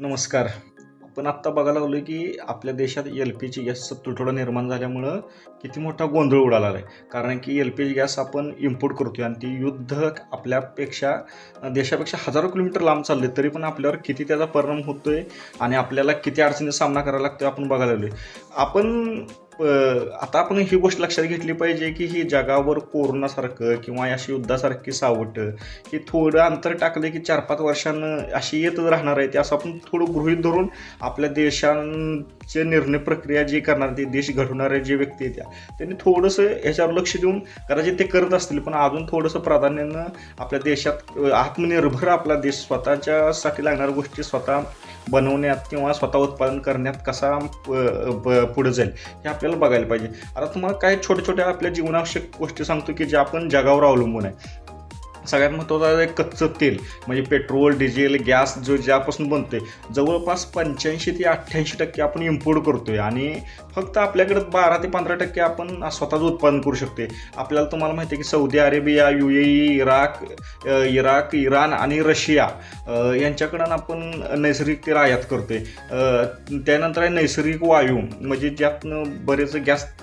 नमस्कार. आपण आत्ता बघायला लागलो की आपल्या देशात एल-पी-जी गॅसचा तुटवडा निर्माण झाल्यामुळं किती मोठा गोंधळ उडाला आहे. कारण की एल-पी-जी गॅस आपण इम्पोर्ट करतोय आणि ती युद्ध आपल्यापेक्षा देशापेक्षा हजारो किलोमीटर लांब चालले, तरी पण आपल्यावर किती त्याचा परिणाम होतोय आणि आपल्याला किती अडचणीचा सामना करावा लागतोय आपण बघायला लागलोय. आपण आता आपण ही गोष्ट लक्षात घेतली पाहिजे की ही जगावर कोरोनासारखं किंवा अशी युद्धासारखी सावटं की थोडं अंतर टाकलं की 4-5 वर्षांनं अशी येतच राहणार आहे. ते असं आपण थोडं गृहीत धरून आपल्या देशांचे निर्णय प्रक्रिया जी करणार, ते देश घडवणारे जे व्यक्ती आहेत त्यांनी थोडंसं ह्याच्यावर लक्ष देऊन कदाचित ते करत असतील, पण अजून थोडंसं प्राधान्यानं आपल्या देशात आत्मनिर्भर आपला देश स्वतःच्यासाठी लागणाऱ्या गोष्टी स्वतः बनवण्यात किंवा स्वतः उत्पादन करण्यात कसा पुढे जाईल हे आपल्याला बघायला पाहिजे. आता तुम्हाला काही छोट्या छोट्या आपल्या जीवनावश्यक गोष्टी सांगतो की ज्या आपण जगावर अवलंबून आहे. सगळ्यात महत्त्वाचं आहे कच्चं तेल, म्हणजे पेट्रोल, डिझेल, गॅस जो ज्यापासून बनतोय जवळपास 85 ते 88% आपण इम्पोर्ट करतोय आणि फक्त आपल्याकडे 12 ते 15% आपण स्वतःच उत्पादन करू शकते. आपल्याला तुम्हाला माहिती आहे की Saudi Arabia, UAE, Iraq, Iran आणि रशिया यांच्याकडून आपण नैसर्गिक तेल आयात करतोय. त्यानंतर आहे नैसर्गिक वायू, म्हणजे ज्यातनं बरेच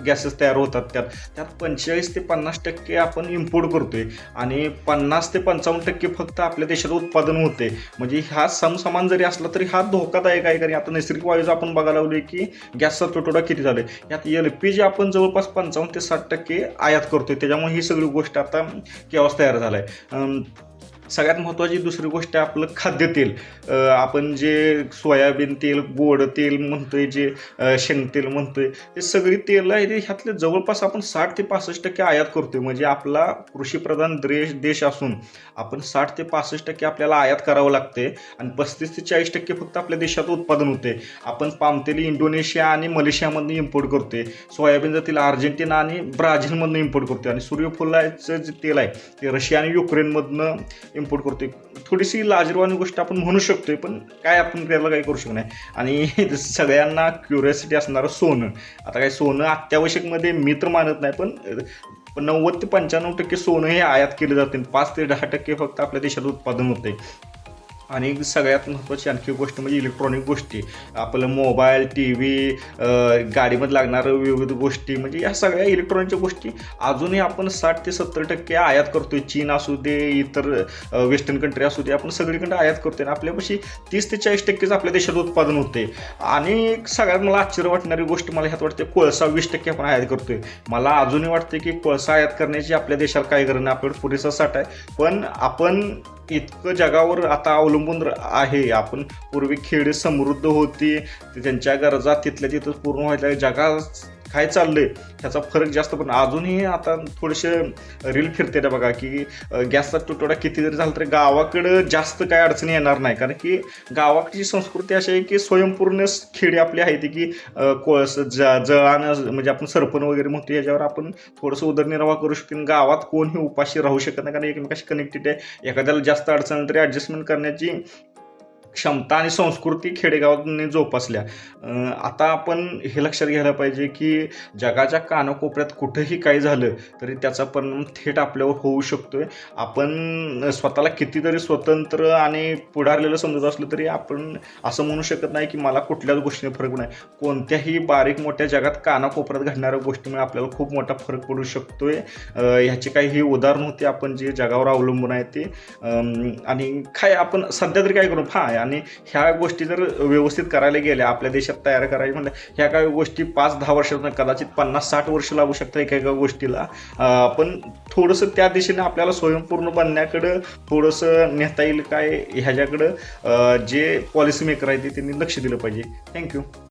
गॅसेस तयार होतात. त्यात 45 ते 50% आपण इम्पोर्ट करतोय आणि 50 ते 55% फक्त आपल्या देशात उत्पादन होते. म्हणजे हा समसमान जरी असला तरी हा धोकादायक आहे. कारण आता नैसर्गिक वायूचा आपण बघायला लागलोय की गॅसचा तुटवडा किती झालाय. यात LPG आपण जवळपास 55 ते 60% आयात करतोय. त्याच्यामुळे ही सगळी गोष्ट आता केव्हाच तयार झालाय. सगळ्यात महत्त्वाची दुसरी गोष्ट आहे आपलं खाद्यतेल. आपण जे सोयाबीन तेल, गोड तेल म्हणतोय, जे शेंगतेल म्हणतोय, हे सगळी तेल आहे ते ह्यातले जवळपास आपण 60 ते 65% आयात करतोय. म्हणजे आपला कृषीप्रधान देश असून आपण 60 ते 65% आपल्याला आयात करावं लागते आणि 35 ते 40% फक्त आपल्या देशात उत्पादन होते. आपण पामतेल इंडोनेशिया आणि मलेशियामधून इम्पोर्ट करतोय. सोयाबीनचं तेल अर्जेंटिना आणि ब्राझीलमधून इम्पोर्ट करतोय आणि सूर्यफुलाचं जे तेल आहे ते रशिया आणि युक्रेनमधनं इम्पोर्ट करतोय. थोडीशी लाजिरवाणी गोष्ट आपण म्हणू शकतोय, पण काय आपण त्याला काही करू शकत नाही. आणि सगळ्यांना क्युरियोसिटी असणारं सोनं. आता काय सोनं अत्यावश्यकमध्ये मी तर मानत नाही, पण 90 ते 95% सोनं हे आयात केले जाते. 5 ते 10% फक्त आपल्या देशात उत्पादन होते. आणि सगळ्यात महत्त्वाची आणखी गोष्ट म्हणजे इलेक्ट्रॉनिक गोष्टी. आपलं मोबाईल, TV, गाडीमध्ये लागणाऱ्या विविध गोष्टी, म्हणजे या सगळ्या इलेक्ट्रॉनिकच्या गोष्टी अजूनही आपण 60 ते 70% आयात करतोय. चीन असू दे, इतर वेस्टर्न कंट्री असू दे, आपण सगळीकडे आयात करतोय. आणि आपल्यापाशी 30 ते 40%च आपल्या देशात उत्पादन होते. आणि सगळ्यात मला आश्चर्य वाटणारी गोष्ट मला ह्यात वाटते, कोळसा 20% आपण आयात करतोय. मला अजूनही वाटते की कोळसा आयात करण्याची आपल्या देशाला काही गरज नाही, आपल्याकडे पुरेसा साठा आहे. पण आपण इतकं जगावर आता अवलंबून आहे. आपण पूर्वी खेडे समृद्ध होती, त्यांच्या गरजा तिथल्या तिथं पूर्ण व्हायला जगात काय चाललंय ह्याचा फरक जास्त. पण अजूनही आता थोडेसे रील फिरते ना बघा की गॅसचा तुटवडा किती जरी झाला तरी गावाकडं जास्त काय अडचणी येणार नाही. कारण की गावाकडची संस्कृती अशी आहे की स्वयंपूर्ण खेडी आपली आहे ती की कोळसं जळानं, म्हणजे आपण सरपण वगैरे म्हणतो, याच्यावर आपण थोडंसं उदरनिर्वाह करू शकतो. गावात कोणीही उपाशी राहू शकत नाही, कारण एकमेकाशी कनेक्टेड आहे. एखाद्याला जास्त अडचण तरी ॲडजस्टमेंट करण्याची क्षमता आणि संस्कृती खेडेगावांनी जोपासल्या. आता आपण हे लक्षात घ्यायला पाहिजे की जगाच्या कानाकोपऱ्यात कुठेही काही झालं तरी त्याचा परिणाम थेट आपल्यावर होऊ शकतोय. आपण स्वतःला कितीतरी स्वतंत्र आणि पुढारलेलं समजत असलं तरी आपण असं म्हणू शकत नाही की मला कुठल्याच गोष्टीने फरक नाही. कोणत्याही बारीक मोठ्या जगात कानाकोपऱ्यात घडणाऱ्या गोष्टीमुळे आपल्याला खूप मोठा फरक पडू शकतोय. ह्याची काही ही उदाहरण होती आपण जे जगावर अवलंबून आहे ते. आणि काय आपण सध्या तरी काय करू आणि ह्या गोष्टी जर व्यवस्थित करायला गेल्या, आपल्या देशात तयार करायला म्हणलं, ह्या काही गोष्टी 5-10 वर्षात कदाचित 50-60 वर्ष लागू शकतात एका गोष्टीला. पण थोडंसं त्या दिशेने आपल्याला स्वयंपूर्ण बनण्याकडं थोडंसं नेता येईल काय ह्याच्याकडं जे पॉलिसी मेकर आहे ते त्यांनी लक्ष दिलं पाहिजे. थँक्यू.